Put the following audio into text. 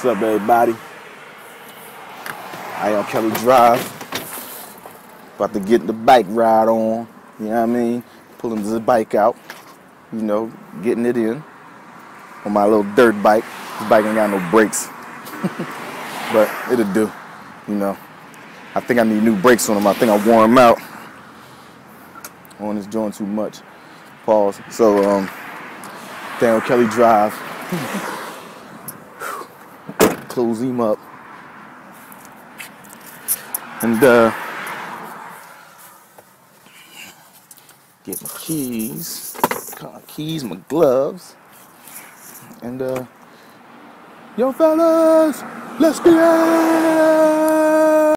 What's up, everybody? I on Kelly Drive. About to get the bike ride on. You know what I mean? Pulling this bike out. You know, getting it in. On my little dirt bike. This bike ain't got no brakes. But it'll do. You know. I think I need new brakes on them. I think I wore them out. On this joint too much. Pause. So, down Kelly Drive. Close him up. And get my keys, my gloves, and yo fellas, let's get it!